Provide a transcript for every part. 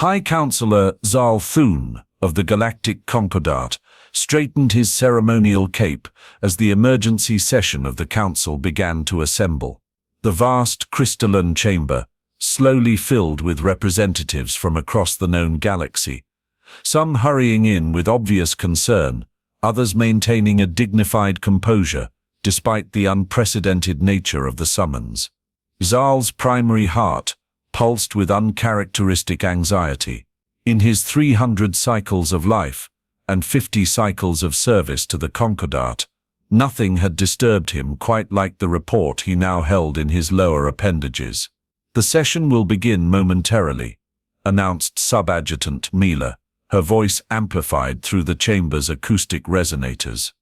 High Counselor Zal Thun of the Galactic Concordat straightened his ceremonial cape as the emergency session of the council began to assemble. The vast crystalline chamber slowly filled with representatives from across the known galaxy, some hurrying in with obvious concern, others maintaining a dignified composure despite the unprecedented nature of the summons. Zal's primary heart pulsed with uncharacteristic anxiety. In his 300 cycles of life and 50 cycles of service to the Concordat, nothing had disturbed him quite like the report he now held in his lower appendages. "The session will begin momentarily," announced Sub-Adjutant Mila, her voice amplified through the chamber's acoustic resonators.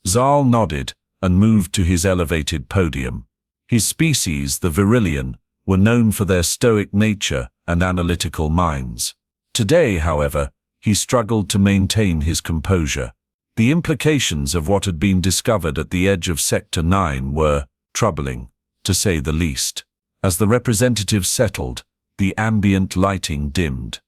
Zal nodded and moved to his elevated podium. His species, the Virillion, were known for their stoic nature and analytical minds. Today, however, he struggled to maintain his composure. The implications of what had been discovered at the edge of Sector 9 were troubling, to say the least. As the representatives settled, the ambient lighting dimmed.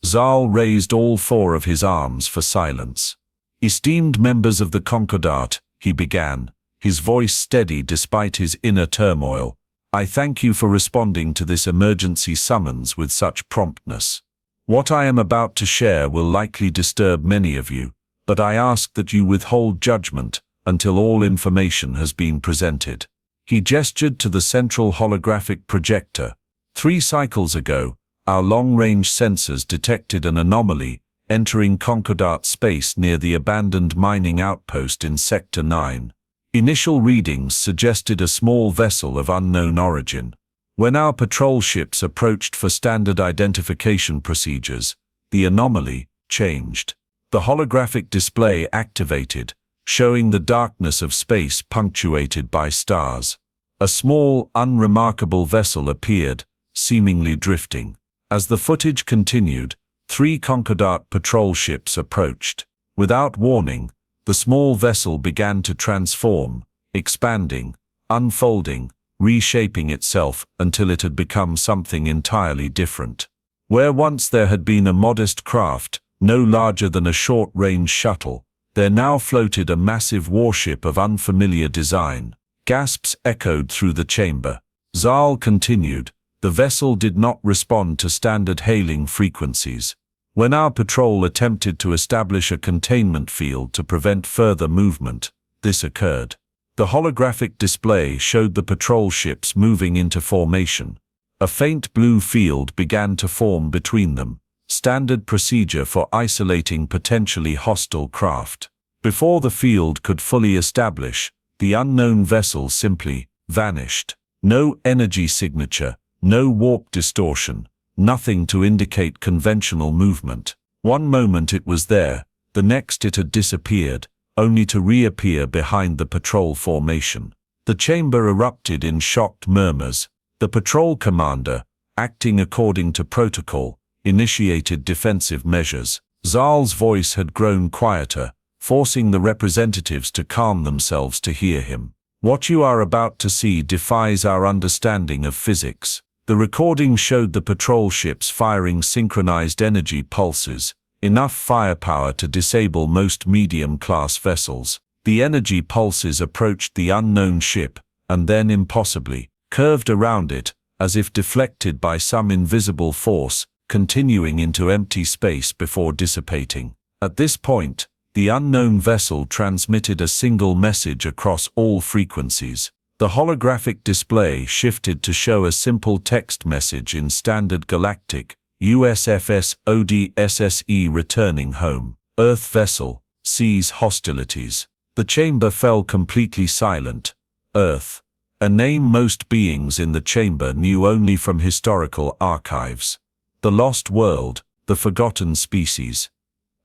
Zal raised all four of his arms for silence. "Esteemed members of the Concordat," he began, his voice steady despite his inner turmoil, "I thank you for responding to this emergency summons with such promptness. What I am about to share will likely disturb many of you, but I ask that you withhold judgment until all information has been presented." He gestured to the central holographic projector. 3 cycles ago, our long-range sensors detected an anomaly entering Concordat space near the abandoned mining outpost in Sector 9. Initial readings suggested a small vessel of unknown origin. When our patrol ships approached for standard identification procedures, the anomaly changed. The holographic display activated, showing the darkness of space punctuated by stars. A small, unremarkable vessel appeared, seemingly drifting. As the footage continued, 3 Concordat patrol ships approached. Without warning, the small vessel began to transform, expanding, unfolding, reshaping itself until it had become something entirely different. Where once there had been a modest craft, no larger than a short-range shuttle, there now floated a massive warship of unfamiliar design. Gasps echoed through the chamber. Zal continued, "The vessel did not respond to standard hailing frequencies. When our patrol attempted to establish a containment field to prevent further movement, this occurred." The holographic display showed the patrol ships moving into formation. A faint blue field began to form between them, standard procedure for isolating potentially hostile craft. Before the field could fully establish, the unknown vessel simply vanished. No energy signature, no warp distortion, nothing to indicate conventional movement. One moment it was there, the next it had disappeared, only to reappear behind the patrol formation. The chamber erupted in shocked murmurs. The patrol commander, acting according to protocol, initiated defensive measures. Zal's voice had grown quieter, forcing the representatives to calm themselves to hear him. "What you are about to see defies our understanding of physics." The recording showed the patrol ships firing synchronized energy pulses, enough firepower to disable most medium-class vessels. The energy pulses approached the unknown ship, and then impossibly curved around it, as if deflected by some invisible force, continuing into empty space before dissipating. At this point, the unknown vessel transmitted a single message across all frequencies. The holographic display shifted to show a simple text message in standard galactic, USFS ODSSE returning home. Earth vessel, sees hostilities. The chamber fell completely silent. Earth, a name most beings in the chamber knew only from historical archives. The lost world, the forgotten species.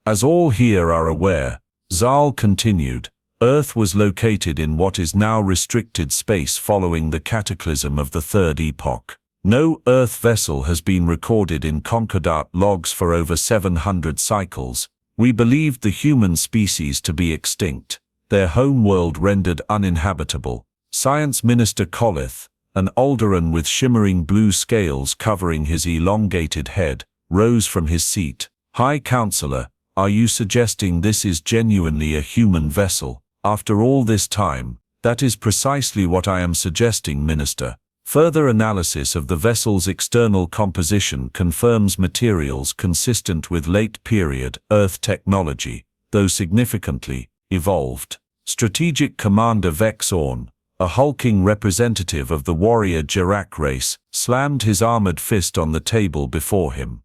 As all here are aware, Zal continued, Earth was located in what is now restricted space following the cataclysm of the Third Epoch. No Earth vessel has been recorded in Concordat logs for over 700 cycles. We believed the human species to be extinct, their homeworld rendered uninhabitable. Science Minister Collith, an Alderan with shimmering blue scales covering his elongated head, rose from his seat. "High Counselor, are you suggesting this is genuinely a human vessel? After all this time?" "That is precisely what I am suggesting, Minister. Further analysis of the vessel's external composition confirms materials consistent with late-period Earth technology, though significantly evolved." Strategic Commander Vex Orn, a hulking representative of the warrior Jirak race, slammed his armored fist on the table before him.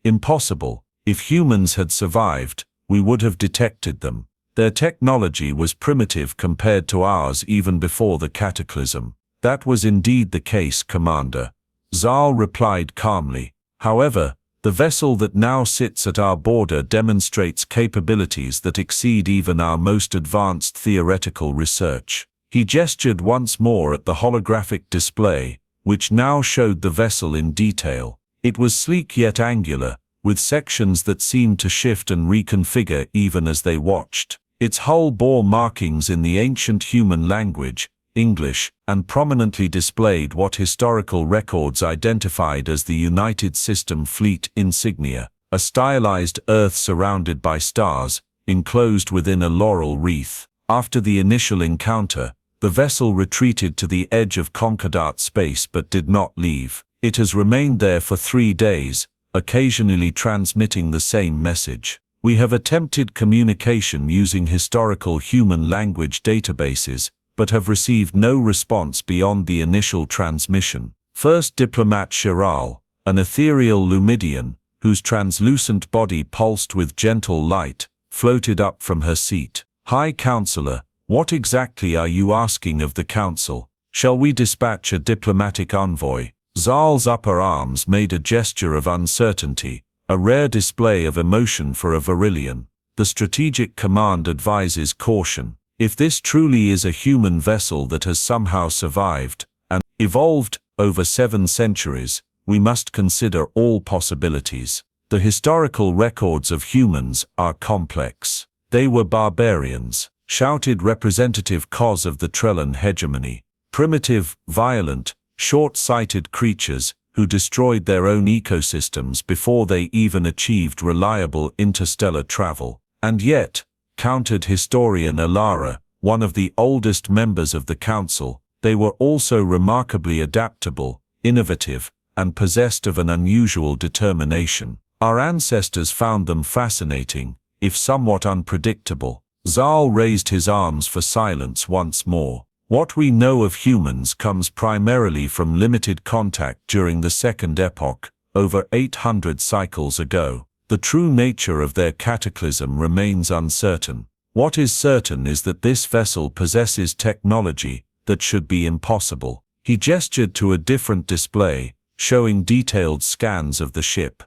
"Impossible. If humans had survived, we would have detected them. Their technology was primitive compared to ours even before the cataclysm." "That was indeed the case, Commander," Zal replied calmly. "However, the vessel that now sits at our border demonstrates capabilities that exceed even our most advanced theoretical research." He gestured once more at the holographic display, which now showed the vessel in detail. It was sleek yet angular, with sections that seemed to shift and reconfigure even as they watched. Its hull bore markings in the ancient human language, English, and prominently displayed what historical records identified as the United System Fleet insignia, a stylized Earth surrounded by stars, enclosed within a laurel wreath. After the initial encounter, the vessel retreated to the edge of Concordat space but did not leave. It has remained there for 3 days, occasionally transmitting the same message. "We have attempted communication using historical human language databases, but have received no response beyond the initial transmission." First Diplomat Chiral, an ethereal Lumidian, whose translucent body pulsed with gentle light, floated up from her seat. "High Counselor, what exactly are you asking of the Council? Shall we dispatch a diplomatic envoy?" Zal's upper arms made a gesture of uncertainty, a rare display of emotion for a Varillian. The Strategic Command advises caution. If this truly is a human vessel that has somehow survived and evolved over 7 centuries, we must consider all possibilities. The historical records of humans are complex. "They were barbarians," shouted Representative Koz of the Trellan hegemony. "Primitive, violent, short-sighted creatures who destroyed their own ecosystems before they even achieved reliable interstellar travel. And yet," countered historian Alara, one of the oldest members of the Council, "they were also remarkably adaptable, innovative, and possessed of an unusual determination. Our ancestors found them fascinating, if somewhat unpredictable." Zal raised his arms for silence once more. "What we know of humans comes primarily from limited contact during the Second Epoch, over 800 cycles ago. The true nature of their cataclysm remains uncertain. What is certain is that this vessel possesses technology that should be impossible." He gestured to a different display, showing detailed scans of the ship.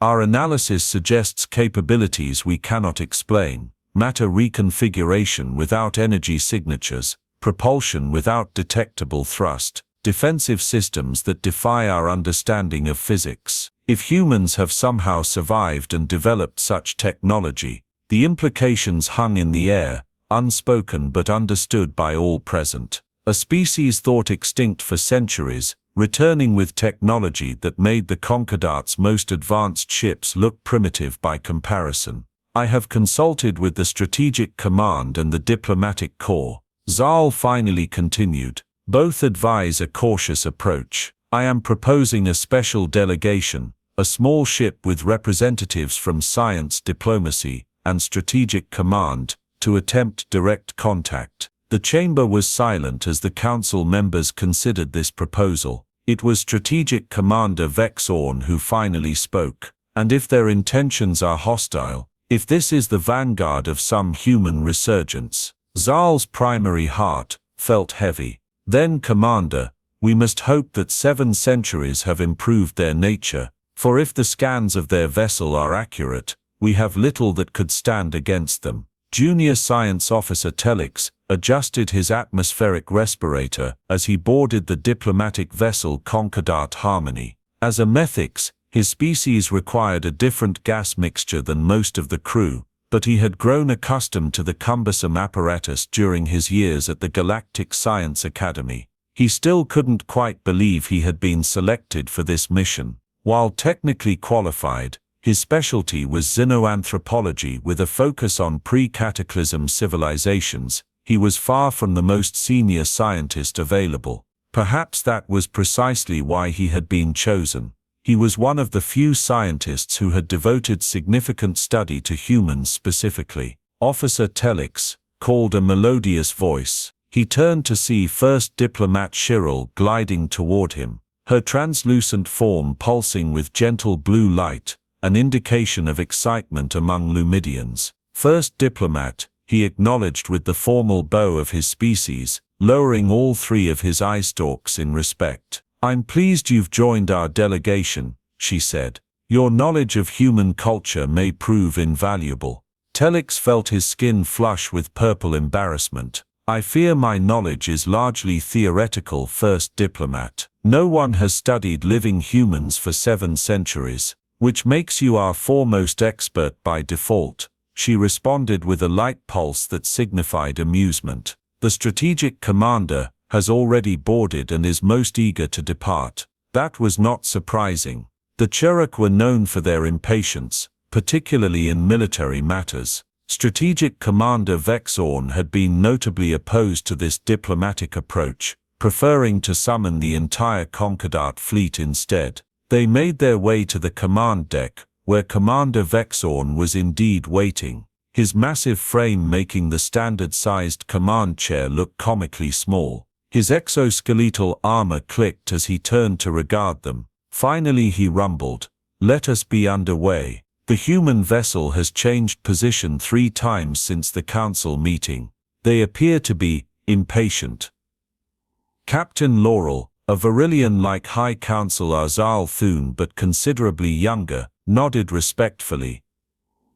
"Our analysis suggests capabilities we cannot explain: matter reconfiguration without energy signatures, propulsion without detectable thrust, defensive systems that defy our understanding of physics. If humans have somehow survived and developed such technology, the implications hung in the air, unspoken but understood by all present. A species thought extinct for centuries, returning with technology that made the Concordat's most advanced ships look primitive by comparison. I have consulted with the Strategic Command and the Diplomatic Corps," Zal finally continued. "Both advise a cautious approach. I am proposing a special delegation, a small ship with representatives from science, diplomacy, and Strategic Command, to attempt direct contact." The chamber was silent as the Council members considered this proposal. It was Strategic Commander Vex Orn who finally spoke. "And if their intentions are hostile, if this is the vanguard of some human resurgence?" Zal's primary heart felt heavy. "Then, Commander, we must hope that 7 centuries have improved their nature, for if the scans of their vessel are accurate, we have little that could stand against them." Junior Science Officer Telix adjusted his atmospheric respirator as he boarded the diplomatic vessel Concordat Harmony. As a Methix, his species required a different gas mixture than most of the crew, but he had grown accustomed to the cumbersome apparatus during his years at the Galactic Science Academy. He still couldn't quite believe he had been selected for this mission. While technically qualified, his specialty was xenoanthropology with a focus on pre-cataclysm civilizations. He was far from the most senior scientist available. Perhaps that was precisely why he had been chosen. He was one of the few scientists who had devoted significant study to humans specifically. Officer Telix called a melodious voice. He turned to see First Diplomat Shirl gliding toward him, her translucent form pulsing with gentle blue light, an indication of excitement among Lumidians. First Diplomat, he acknowledged with the formal bow of his species, lowering all three of his eye stalks in respect. "I'm pleased you've joined our delegation," she said. "Your knowledge of human culture may prove invaluable." Telix felt his skin flush with purple embarrassment. "I fear my knowledge is largely theoretical, First Diplomat. No one has studied living humans for 7 centuries, which makes you our foremost expert by default," she responded with a light pulse that signified amusement. "The strategic commander has already boarded and is most eager to depart." That was not surprising. The Cherokee were known for their impatience, particularly in military matters. Strategic Commander Vexorn had been notably opposed to this diplomatic approach, preferring to summon the entire Concordat fleet instead. They made their way to the command deck, where Commander Vexorn was indeed waiting, his massive frame making the standard-sized command chair look comically small. His exoskeletal armor clicked as he turned to regard them. Finally he rumbled, "Let us be underway. The human vessel has changed position 3 times since the council meeting. They appear to be impatient." Captain Laurel, a Varillian-like High Counselor Zal Thun but considerably younger, nodded respectfully.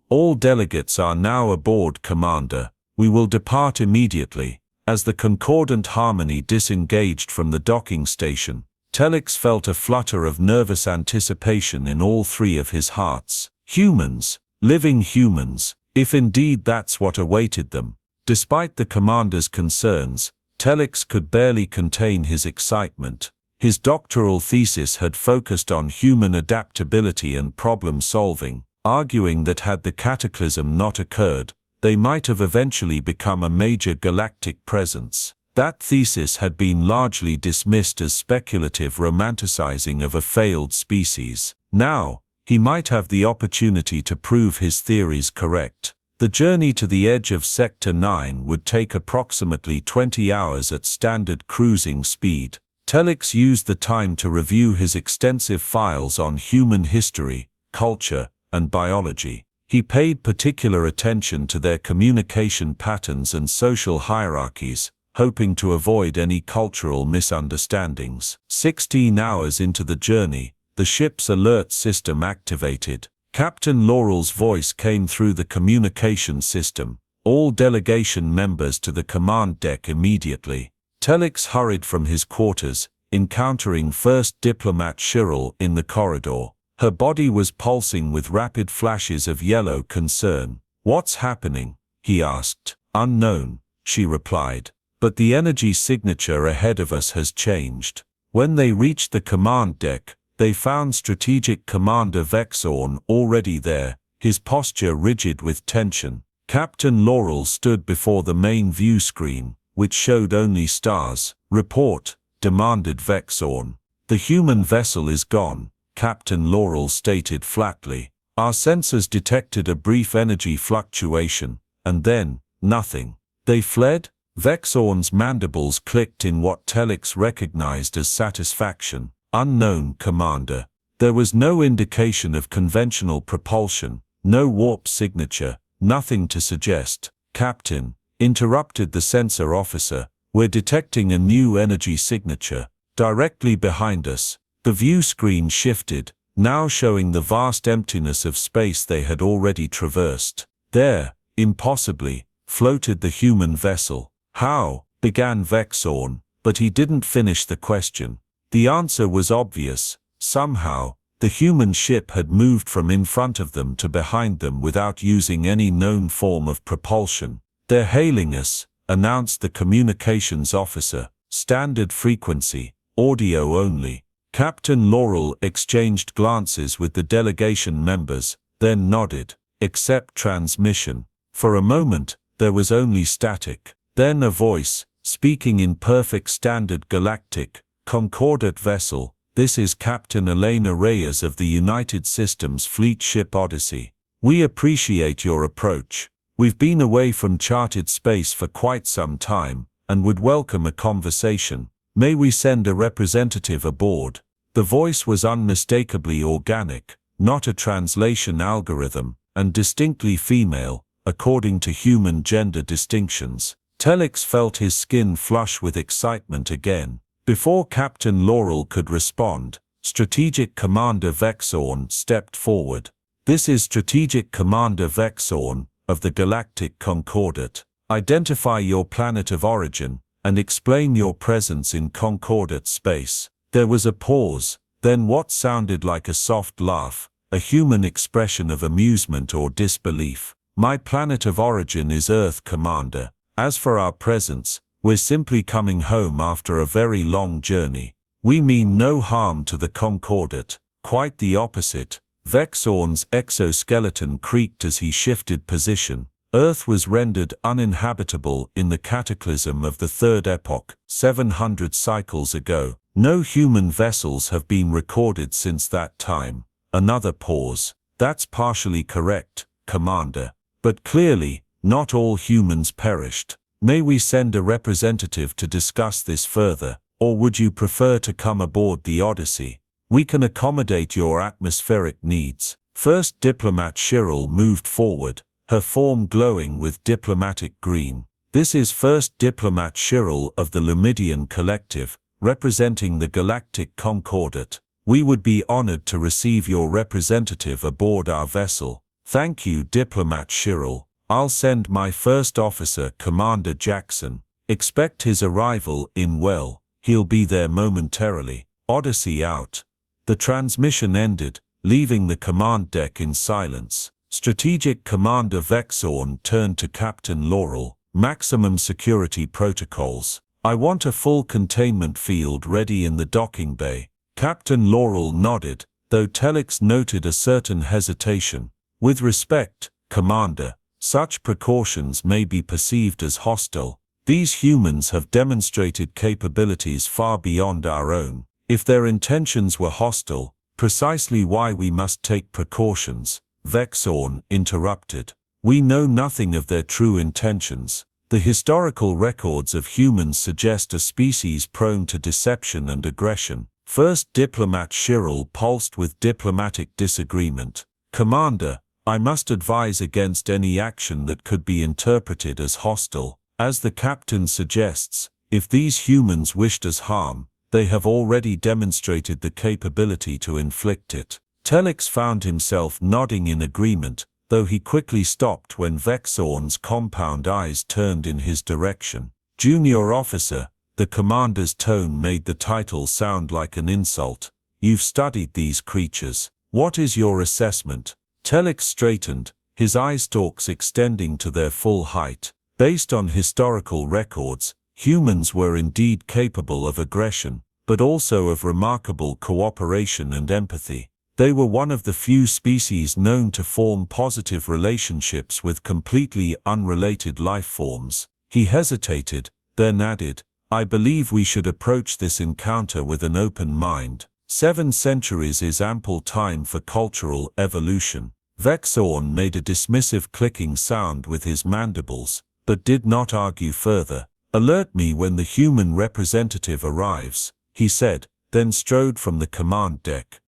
"All delegates are now aboard, Commander. We will depart immediately." As the Concordant Harmony disengaged from the docking station, Telix felt a flutter of nervous anticipation in all 3 of his hearts. Humans, living humans, if indeed that's what awaited them. Despite the commander's concerns, Telix could barely contain his excitement. His doctoral thesis had focused on human adaptability and problem-solving, arguing that had the cataclysm not occurred, they might have eventually become a major galactic presence. That thesis had been largely dismissed as speculative romanticizing of a failed species. Now, he might have the opportunity to prove his theories correct. The journey to the edge of Sector 9 would take approximately 20 hours at standard cruising speed. Telix used the time to review his extensive files on human history, culture, and biology. He paid particular attention to their communication patterns and social hierarchies, hoping to avoid any cultural misunderstandings. 16 hours into the journey, the ship's alert system activated. Captain Laurel's voice came through the communication system. "All delegation members to the command deck immediately." Telix hurried from his quarters, encountering First Diplomat Shirl in the corridor. Her body was pulsing with rapid flashes of yellow concern. "What's happening?" he asked. "Unknown," she replied. "But the energy signature ahead of us has changed." When they reached the command deck, they found Strategic Commander Vexorn already there, his posture rigid with tension. Captain Laurel stood before the main view screen, which showed only stars. "Report," demanded Vexorn. "The human vessel is gone," Captain Laurel stated flatly. "Our sensors detected a brief energy fluctuation, and then, nothing." "They fled?" Vexorn's mandibles clicked in what Telix recognized as satisfaction. "Unknown, Commander. There was no indication of conventional propulsion, no warp signature, nothing to suggest." "Captain," interrupted the sensor officer, "we're detecting a new energy signature, directly behind us." The view screen shifted, now showing the vast emptiness of space they had already traversed. There, impossibly, floated the human vessel. "How?" began Vexorn, but he didn't finish the question. The answer was obvious. Somehow, the human ship had moved from in front of them to behind them without using any known form of propulsion. "They're hailing us," announced the communications officer. "Standard frequency, audio only." Captain Laurel exchanged glances with the delegation members, then nodded. Accept transmission. For a moment, there was only static. Then a voice, speaking in perfect standard galactic, concordant vessel. This is Captain Elena Reyes of the United Systems Fleet Ship Odyssey. We appreciate your approach. We've been away from charted space for quite some time, and would welcome a conversation. May we send a representative aboard? The voice was unmistakably organic, not a translation algorithm, and distinctly female, according to human gender distinctions. Telix felt his skin flush with excitement again. Before Captain Laurel could respond, Strategic Commander Vexorn stepped forward. This is Strategic Commander Vexorn of the Galactic Concordat. Identify your planet of origin, and explain your presence in Concordat space. There was a pause, then what sounded like a soft laugh, a human expression of amusement or disbelief. My planet of origin is Earth, Commander. As for our presence, we're simply coming home after a very long journey. We mean no harm to the Concordat, quite the opposite. Vexorn's exoskeleton creaked as he shifted position. Earth was rendered uninhabitable in the cataclysm of the Third Epoch, 700 cycles ago. No human vessels have been recorded since that time. Another pause. That's partially correct, Commander. But clearly, not all humans perished. May we send a representative to discuss this further, or would you prefer to come aboard the Odyssey? We can accommodate your atmospheric needs. First Diplomat Shirel moved forward, her form glowing with diplomatic green. This is First Diplomat Shirel of the Lumidian Collective, representing the Galactic Concordat. We would be honored to receive your representative aboard our vessel. Thank you, Diplomat Shirel. I'll send my first officer, Commander Jackson. Expect his arrival in well. He'll be there momentarily. Odyssey out. The transmission ended, leaving the command deck in silence. Strategic Commander Vexorn turned to Captain Laurel. Maximum security protocols. I want a full containment field ready in the docking bay. Captain Laurel nodded, though Telix noted a certain hesitation. With respect, Commander, such precautions may be perceived as hostile. These humans have demonstrated capabilities far beyond our own. If their intentions were hostile, precisely why we must take precautions, Vexorn interrupted. We know nothing of their true intentions. The historical records of humans suggest a species prone to deception and aggression. First Diplomat Shirel pulsed with diplomatic disagreement. Commander, I must advise against any action that could be interpreted as hostile. As the captain suggests, if these humans wished us harm, they have already demonstrated the capability to inflict it. Telix found himself nodding in agreement, though he quickly stopped when Vexorn's compound eyes turned in his direction. Junior officer, the commander's tone made the title sound like an insult. You've studied these creatures. What is your assessment? Telix straightened, his eye stalks extending to their full height. Based on historical records, humans were indeed capable of aggression, but also of remarkable cooperation and empathy. They were one of the few species known to form positive relationships with completely unrelated life forms. He hesitated, then added, I believe we should approach this encounter with an open mind. 7 centuries is ample time for cultural evolution. Vexorn made a dismissive clicking sound with his mandibles, but did not argue further. Alert me when the human representative arrives, he said, then strode from the command deck.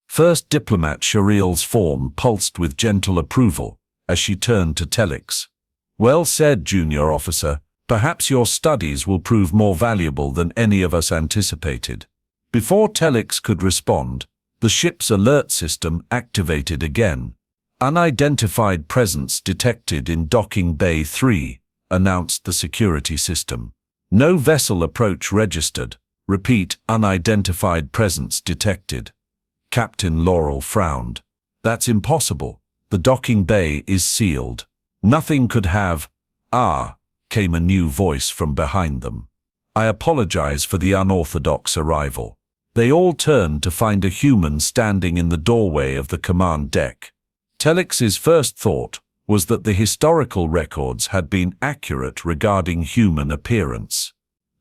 First Diplomat Shirel's form pulsed with gentle approval, as she turned to Telix. Well said, junior officer. Perhaps your studies will prove more valuable than any of us anticipated. Before Telix could respond, the ship's alert system activated again. Unidentified presence detected in Docking Bay 3, announced the security system. No vessel approach registered. Repeat, unidentified presence detected. Captain Laurel frowned. That's impossible. The docking bay is sealed. Nothing could have. Came a new voice from behind them. I apologize for the unorthodox arrival. They all turned to find a human standing in the doorway of the command deck. Telex's first thought was that the historical records had been accurate regarding human appearance.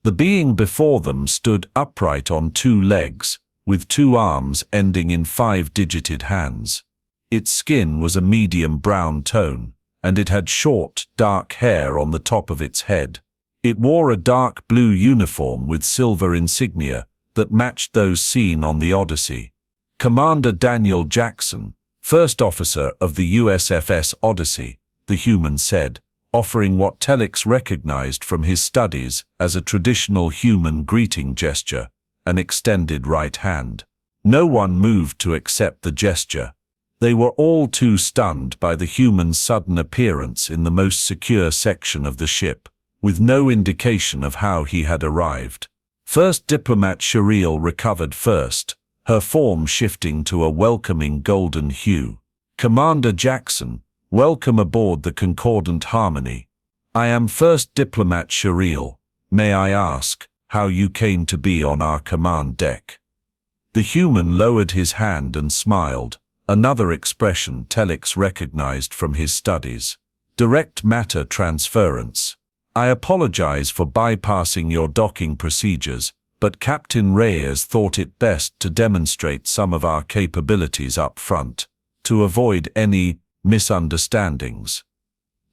The being before them stood upright on two legs, with two arms ending in five-digited hands. Its skin was a medium brown tone, and it had short, dark hair on the top of its head. It wore a dark blue uniform with silver insignia that matched those seen on the Odyssey. Commander Daniel Jackson, first officer of the USFS Odyssey, the human said, offering what Telex recognized from his studies as a traditional human greeting gesture, an extended right hand. No one moved to accept the gesture. They were all too stunned by the human's sudden appearance in the most secure section of the ship, with no indication of how he had arrived. First Diplomat Shariel recovered first, her form shifting to a welcoming golden hue. Commander Jackson, welcome aboard the Concordant Harmony. I am First Diplomat Shariel. May I ask how you came to be on our command deck? The human lowered his hand and smiled, another expression Telex recognized from his studies. Direct matter transference. I apologize for bypassing your docking procedures, but Captain Reyes thought it best to demonstrate some of our capabilities up front, to avoid any misunderstandings.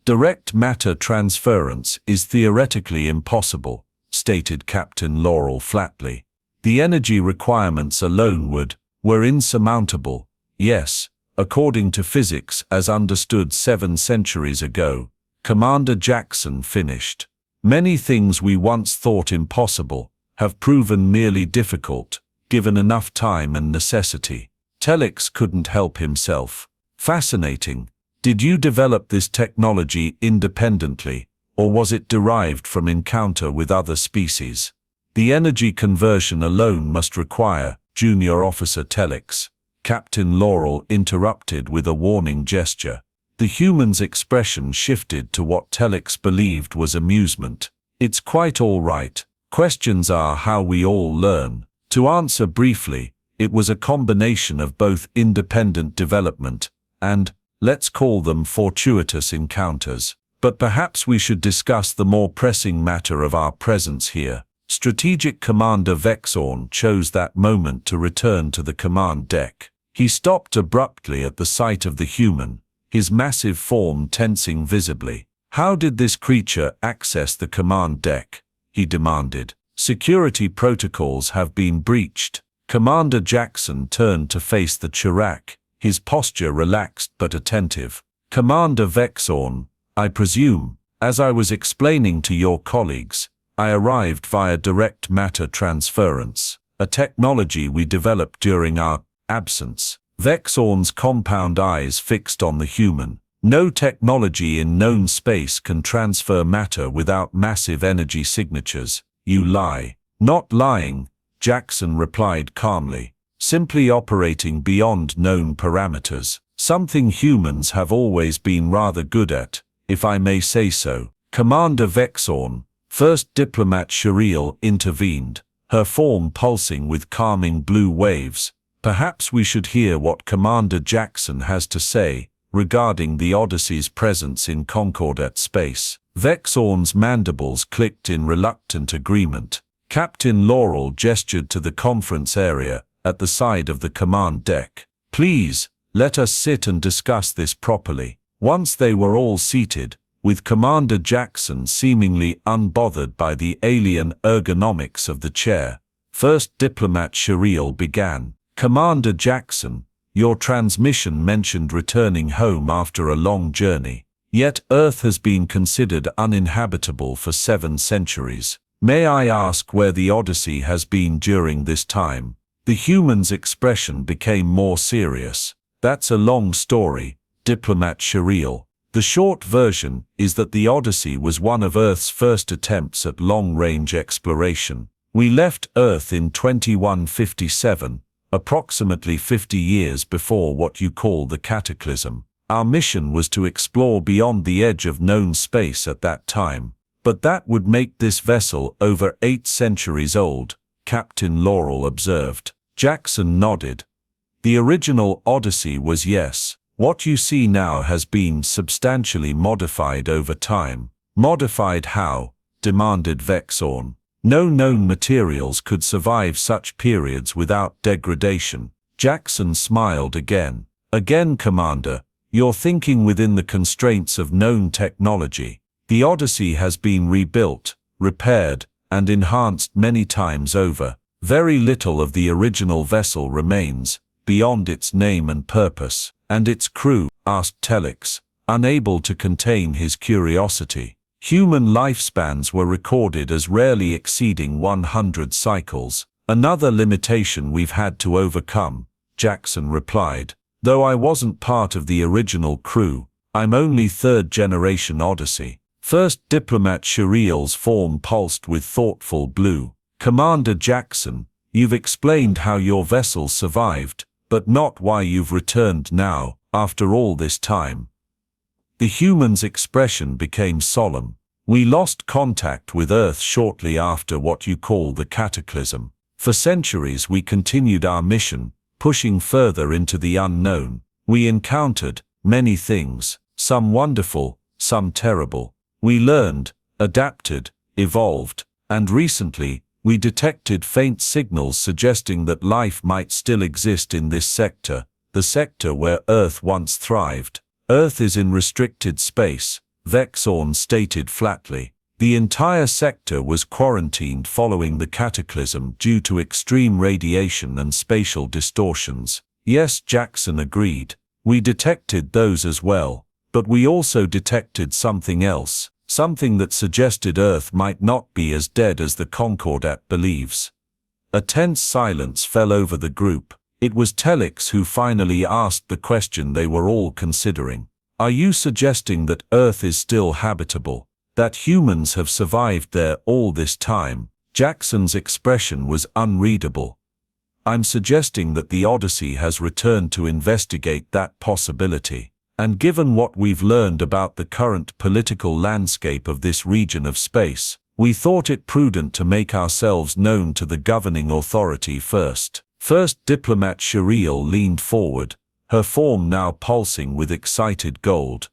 Direct matter transference is theoretically impossible, stated Captain Laurel flatly. The energy requirements alone were insurmountable, yes, according to physics as understood 7 centuries ago. Commander Jackson finished. Many things we once thought impossible have proven merely difficult, given enough time and necessity. Telex couldn't help himself. Fascinating. Did you develop this technology independently, or was it derived from encounter with other species? The energy conversion alone must require, Junior Officer Telex. Captain Laurel interrupted with a warning gesture. The human's expression shifted to what Telex believed was amusement. It's quite all right. Questions are how we all learn. To answer briefly, it was a combination of both independent development and, let's call them fortuitous encounters. But perhaps we should discuss the more pressing matter of our presence here. Strategic Commander Vexorn chose that moment to return to the command deck. He stopped abruptly at the sight of the human, his massive form tensing visibly. How did this creature access the command deck? He demanded. Security protocols have been breached. Commander Jackson turned to face the Chirac, his posture relaxed but attentive. Commander Vexorn, I presume, as I was explaining to your colleagues, I arrived via direct matter transference, a technology we developed during our absence. Vexorn's compound eyes fixed on the human. No technology in known space can transfer matter without massive energy signatures. You lie. Not lying, Jackson replied calmly. Simply operating beyond known parameters. Something humans have always been rather good at, if I may say so. Commander Vexorn, First Diplomat Shariel intervened, her form pulsing with calming blue waves. Perhaps we should hear what Commander Jackson has to say regarding the Odyssey's presence in Concordat space. Vexorn's mandibles clicked in reluctant agreement. Captain Laurel gestured to the conference area at the side of the command deck. Please, let us sit and discuss this properly. Once they were all seated, with Commander Jackson seemingly unbothered by the alien ergonomics of the chair, First Diplomat Shariel began. Commander Jackson, your transmission mentioned returning home after a long journey. Yet Earth has been considered uninhabitable for 7 centuries. May I ask where the Odyssey has been during this time? The human's expression became more serious. That's a long story, Diplomat Shariel. The short version is that the Odyssey was one of Earth's first attempts at long-range exploration. We left Earth in 2157. Approximately 50 years before what you call the cataclysm. Our mission was to explore beyond the edge of known space at that time, but that would make this vessel over 8 centuries old. Captain Laurel observed. Jackson nodded. The original Odyssey was yes. What you see now has been substantially modified over time. Modified how? Demanded Vexorn. No known materials could survive such periods without degradation. Jackson smiled again. Again, Commander, you're thinking within the constraints of known technology. The Odyssey has been rebuilt, repaired, and enhanced many times over. Very little of the original vessel remains, beyond its name and purpose. And its crew? Asked Telix, unable to contain his curiosity. Human lifespans were recorded as rarely exceeding 100 cycles. Another limitation we've had to overcome, Jackson replied. Though I wasn't part of the original crew, I'm only third-generation Odyssey. First Diplomat Shiriel's form pulsed with thoughtful blue. Commander Jackson, you've explained how your vessel survived, but not why you've returned now, after all this time. The human's expression became solemn. We lost contact with Earth shortly after what you call the cataclysm. For centuries we continued our mission, pushing further into the unknown. We encountered many things, some wonderful, some terrible. We learned, adapted, evolved, and recently, we detected faint signals suggesting that life might still exist in this sector, the sector where Earth once thrived. Earth is in restricted space, Vexorn stated flatly. The entire sector was quarantined following the cataclysm due to extreme radiation and spatial distortions. Yes, Jackson agreed. We detected those as well, but we also detected something else, something that suggested Earth might not be as dead as the Concordat believes. A tense silence fell over the group. It was Telix who finally asked the question they were all considering. Are you suggesting that Earth is still habitable? That humans have survived there all this time? Jackson's expression was unreadable. I'm suggesting that the Odyssey has returned to investigate that possibility. And given what we've learned about the current political landscape of this region of space, we thought it prudent to make ourselves known to the governing authority first. First Diplomat Shiriel leaned forward, her form now pulsing with excited gold.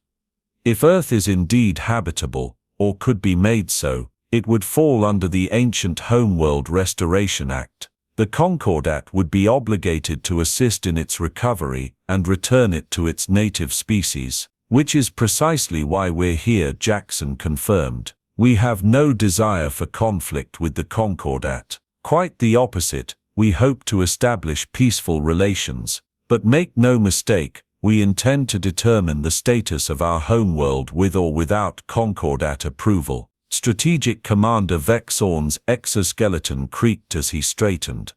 If Earth is indeed habitable, or could be made so, it would fall under the ancient Homeworld Restoration Act. The Concordat would be obligated to assist in its recovery and return it to its native species, which is precisely why we're here, Jackson confirmed. We have no desire for conflict with the Concordat. Quite the opposite, we hope to establish peaceful relations. But make no mistake, we intend to determine the status of our homeworld with or without Concordat approval. Strategic Commander Vexorn's exoskeleton creaked as he straightened.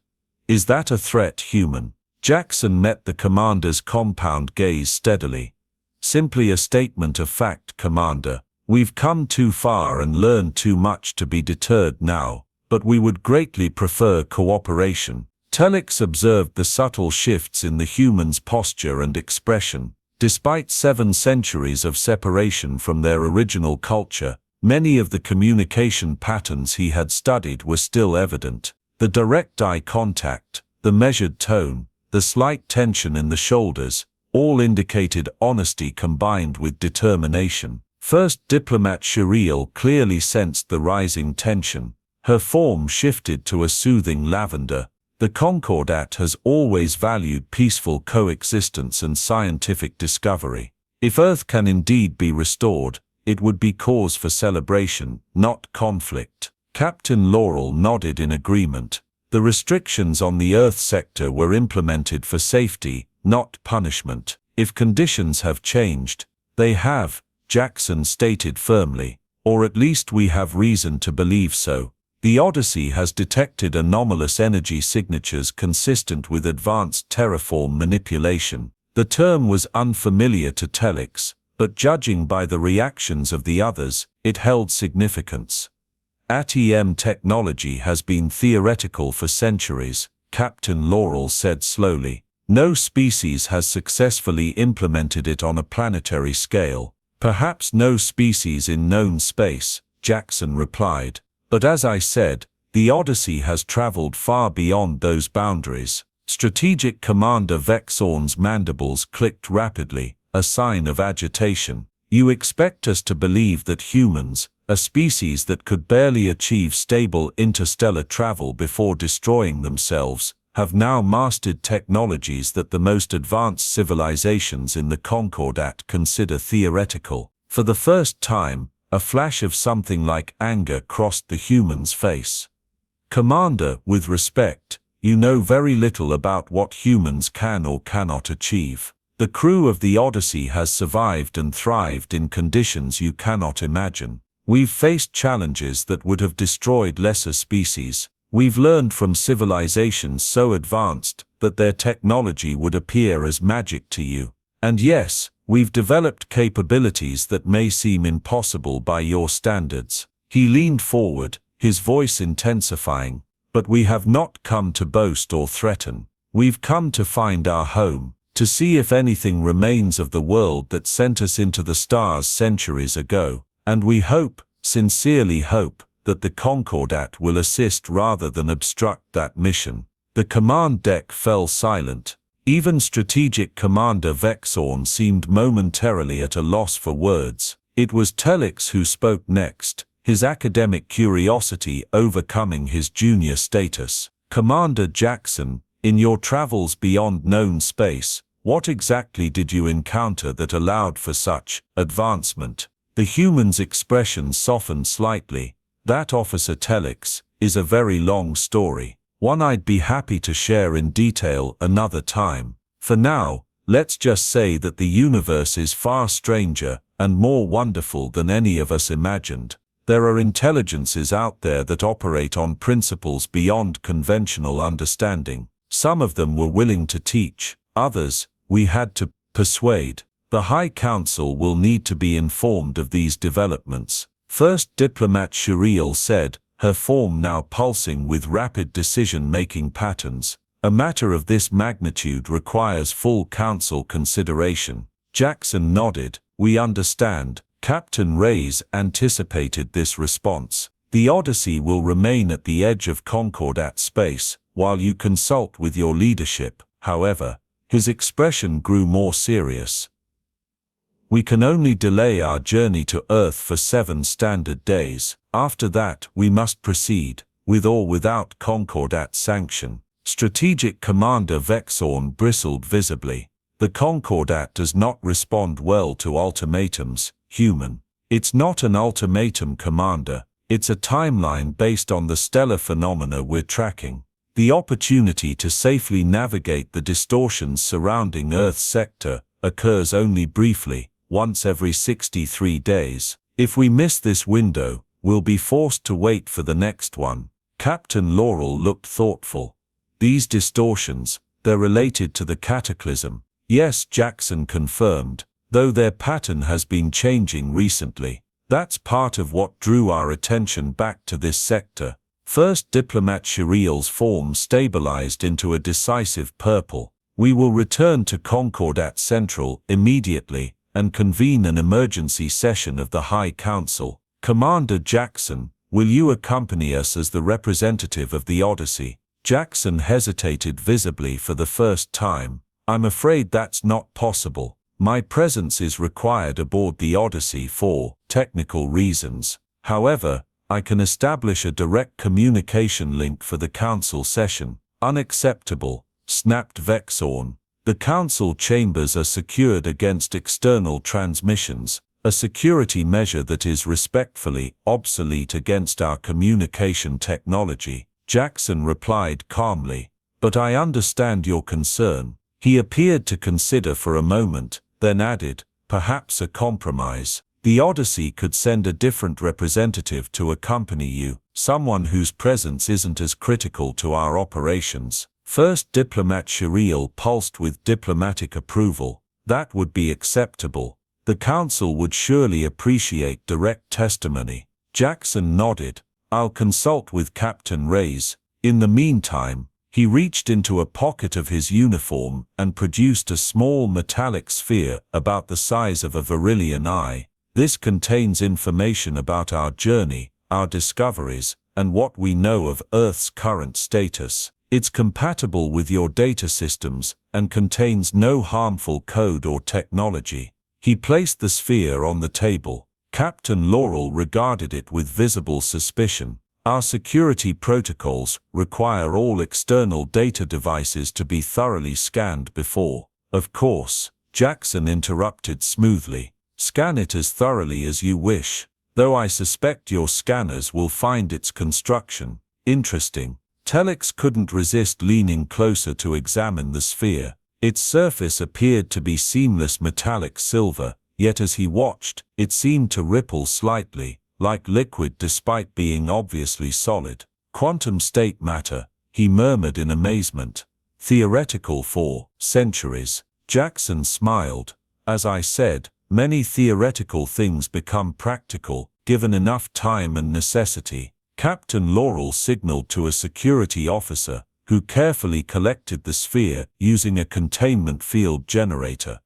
Is that a threat, human? Jackson met the commander's compound gaze steadily. Simply a statement of fact, Commander. We've come too far and learned too much to be deterred now, but we would greatly prefer cooperation. Telix observed the subtle shifts in the human's posture and expression. Despite 7 centuries of separation from their original culture, many of the communication patterns he had studied were still evident. The direct eye contact, the measured tone, the slight tension in the shoulders, all indicated honesty combined with determination. First Diplomat Shiriel clearly sensed the rising tension. Her form shifted to a soothing lavender. The Concordat has always valued peaceful coexistence and scientific discovery. If Earth can indeed be restored, it would be cause for celebration, not conflict. Captain Laurel nodded in agreement. The restrictions on the Earth sector were implemented for safety, not punishment. If conditions have changed, they have, Jackson stated firmly, or at least we have reason to believe so. The Odyssey has detected anomalous energy signatures consistent with advanced terraform manipulation. The term was unfamiliar to Telix, but judging by the reactions of the others, it held significance. ATM technology has been theoretical for centuries, Captain Laurel said slowly. No species has successfully implemented it on a planetary scale. Perhaps no species in known space, Jackson replied. But as I said, The Odyssey has traveled far beyond those boundaries. Strategic Commander Vexorn's mandibles clicked rapidly, a sign of agitation. You expect us to believe that humans, a species that could barely achieve stable interstellar travel before destroying themselves, have now mastered technologies that the most advanced civilizations in the Concordat consider theoretical. For the first time, a flash of something like anger crossed the human's face. Commander, with respect, you know very little about what humans can or cannot achieve. The crew of the Odyssey has survived and thrived in conditions you cannot imagine. We've faced challenges that would have destroyed lesser species. We've learned from civilizations so advanced that their technology would appear as magic to you. And yes, we've developed capabilities that may seem impossible by your standards. He leaned forward, his voice intensifying. But we have not come to boast or threaten. We've come to find our home, to see if anything remains of the world that sent us into the stars centuries ago. And we hope, sincerely hope, that the Concordat will assist rather than obstruct that mission. The command deck fell silent. Even Strategic Commander Vexorn seemed momentarily at a loss for words. It was Telix who spoke next, his academic curiosity overcoming his junior status. Commander Jackson, in your travels beyond known space, what exactly did you encounter that allowed for such advancement? The human's expression softened slightly. That, Officer Telix, is a very long story, one I'd be happy to share in detail another time. For now, let's just say that the universe is far stranger and more wonderful than any of us imagined. There are intelligences out there that operate on principles beyond conventional understanding. Some of them were willing to teach, others, we had to persuade. The High Council will need to be informed of these developments. First Diplomat Shuriel said, her form now pulsing with rapid decision-making patterns. A matter of this magnitude requires full council consideration. Jackson nodded. We understand. Captain Reyes anticipated this response. The Odyssey will remain at the edge of Concordat space, while you consult with your leadership. However, his expression grew more serious. We can only delay our journey to Earth for 7 standard days. After that, we must proceed, with or without Concordat sanction. Strategic Commander Vexorn bristled visibly. The Concordat does not respond well to ultimatums, human. It's not an ultimatum, Commander. It's a timeline based on the stellar phenomena we're tracking. The opportunity to safely navigate the distortions surrounding Earth's sector occurs only briefly, once every 63 days. If we miss this window, we'll be forced to wait for the next one. Captain Laurel looked thoughtful. These distortions, they're related to the cataclysm. Yes, Jackson confirmed, though their pattern has been changing recently. That's part of what drew our attention back to this sector. First Diplomat Shuriel's form stabilized into a decisive purple. We will return to Concordat Central immediately and convene an emergency session of the High Council. Commander Jackson, will you accompany us as the representative of the Odyssey? Jackson hesitated visibly for the first time. I'm afraid that's not possible. My presence is required aboard the Odyssey for technical reasons. However, I can establish a direct communication link for the council session. Unacceptable, snapped Vexorn. The council chambers are secured against external transmissions, a security measure that is respectfully obsolete against our communication technology. Jackson replied calmly, but I understand your concern. He appeared to consider for a moment, then added, perhaps a compromise. The Odyssey could send a different representative to accompany you, someone whose presence isn't as critical to our operations. First Diplomat Shuriel pulsed with diplomatic approval. That would be acceptable. The council would surely appreciate direct testimony. Jackson nodded. I'll consult with Captain Reyes. In the meantime, he reached into a pocket of his uniform and produced a small metallic sphere about the size of a Varillian eye. This contains information about our journey, our discoveries, and what we know of Earth's current status. It's compatible with your data systems and contains no harmful code or technology." He placed the sphere on the table. Captain Laurel regarded it with visible suspicion. "Our security protocols require all external data devices to be thoroughly scanned before." "Of course," Jackson interrupted smoothly. "Scan it as thoroughly as you wish, though I suspect your scanners will find its construction interesting." Telex couldn't resist leaning closer to examine the sphere. Its surface appeared to be seamless metallic silver, yet as he watched, it seemed to ripple slightly, like liquid despite being obviously solid. "Quantum state matter," he murmured in amazement. "Theoretical for centuries." Jackson smiled. "As I said, many theoretical things become practical, given enough time and necessity." Captain Laurel signaled to a security officer, who carefully collected the sphere using a containment field generator.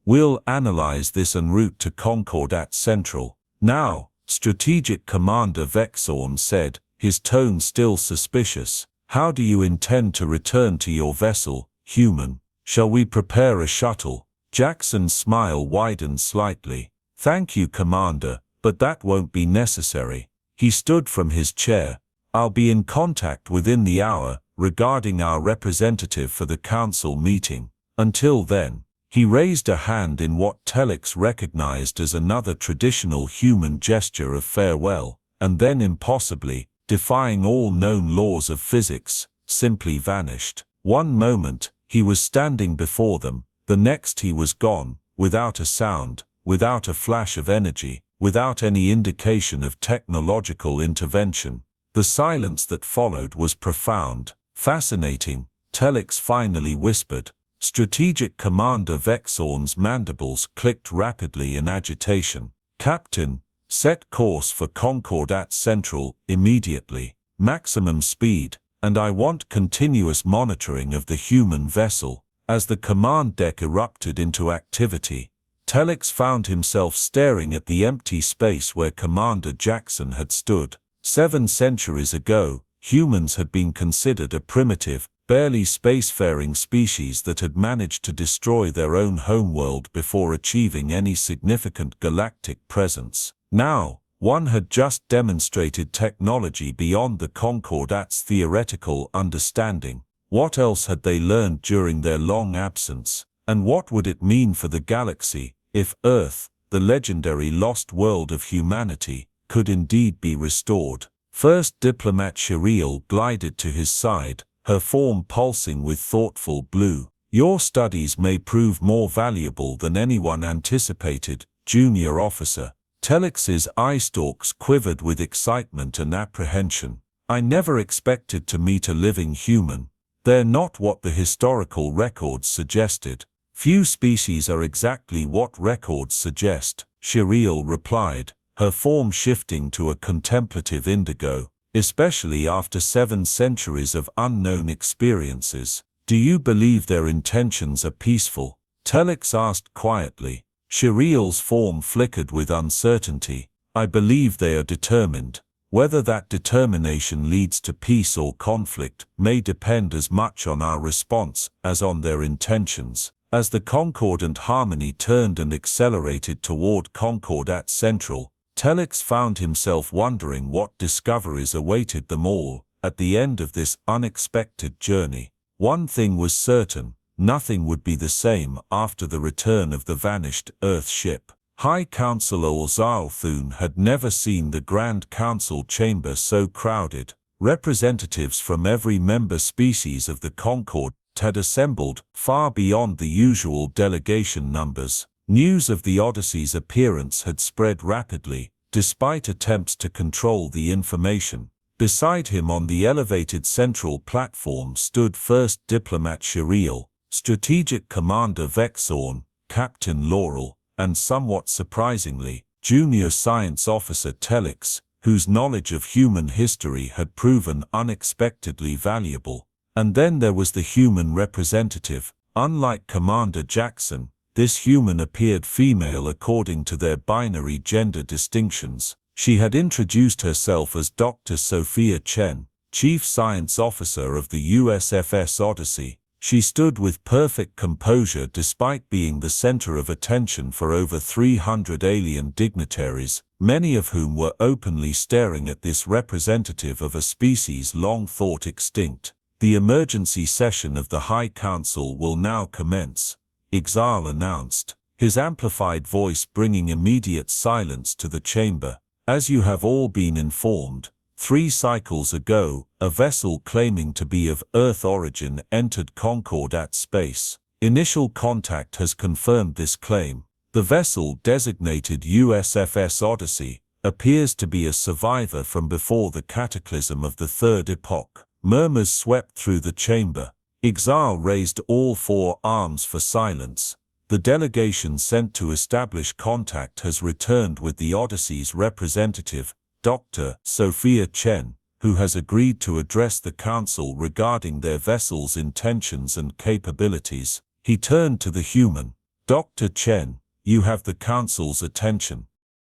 "We'll analyze this en route to Concordat Central." "Now," Strategic Commander Vexorn said, his tone still suspicious, "how do you intend to return to your vessel, human? Shall we prepare a shuttle?" Jackson's smile widened slightly. "Thank you, Commander, but that won't be necessary." He stood from his chair. "I'll be in contact within the hour regarding our representative for the council meeting. Until then." He raised a hand in what Telex recognized as another traditional human gesture of farewell, and then impossibly, defying all known laws of physics, simply vanished. One moment, he was standing before them, the next he was gone, without a sound, without a flash of energy, without any indication of technological intervention. The silence that followed was profound, fascinating. Telex finally whispered. Strategic Commander Vexorn's mandibles clicked rapidly in agitation. "Captain, set course for Concordat Central immediately. Maximum speed, and I want continuous monitoring of the human vessel." As the command deck erupted into activity, Telex found himself staring at the empty space where Commander Jackson had stood. 7 centuries ago, humans had been considered a primitive, barely spacefaring species that had managed to destroy their own homeworld before achieving any significant galactic presence. Now, one had just demonstrated technology beyond the Concordat's theoretical understanding. What else had they learned during their long absence? And what would it mean for the galaxy, if Earth, the legendary lost world of humanity, could indeed be restored? First Diplomat Shiriel glided to his side, her form pulsing with thoughtful blue. "Your studies may prove more valuable than anyone anticipated, junior officer." Telex's eye stalks quivered with excitement and apprehension. "I never expected to meet a living human. They're not what the historical records suggested." "Few species are exactly what records suggest," Shiriel replied, her form shifting to a contemplative indigo. "Especially after 7 centuries of unknown experiences. Do you believe their intentions are peaceful?" Telex asked quietly. Shiriel's form flickered with uncertainty. "I believe they are determined. Whether that determination leads to peace or conflict may depend as much on our response as on their intentions." As the concordant harmony turned and accelerated toward Concordat Central, Telex found himself wondering what discoveries awaited them all at the end of this unexpected journey. One thing was certain: nothing would be the same after the return of the vanished Earth ship. High Counselor Orzalthun had never seen the Grand Council chamber so crowded. Representatives from every member species of the Concord had assembled, far beyond the usual delegation numbers. News of the Odyssey's appearance had spread rapidly, despite attempts to control the information. Beside him on the elevated central platform stood First Diplomat Shiriel, Strategic Commander Vexorn, Captain Laurel, and somewhat surprisingly, Junior Science Officer Telex, whose knowledge of human history had proven unexpectedly valuable. And then there was the human representative. Unlike Commander Jackson, this human appeared female according to their binary gender distinctions. She had introduced herself as Dr. Sophia Chen, Chief Science Officer of the USFS Odyssey. She stood with perfect composure despite being the center of attention for over 300 alien dignitaries, many of whom were openly staring at this representative of a species long thought extinct. The emergency session of the High Council will now commence, Ixal announced, his amplified voice bringing immediate silence to the chamber. As you have all been informed, 3 cycles ago, a vessel claiming to be of Earth origin entered Concordat space. Initial contact has confirmed this claim. The vessel, designated USFS Odyssey, appears to be a survivor from before the cataclysm of the Third Epoch. Murmurs swept through the chamber. Ixal raised all 4 arms for silence. The delegation sent to establish contact has returned with the Odyssey's representative, Dr. Sophia Chen, who has agreed to address the Council regarding their vessel's intentions and capabilities. He turned to the human. Dr. Chen, you have the Council's attention.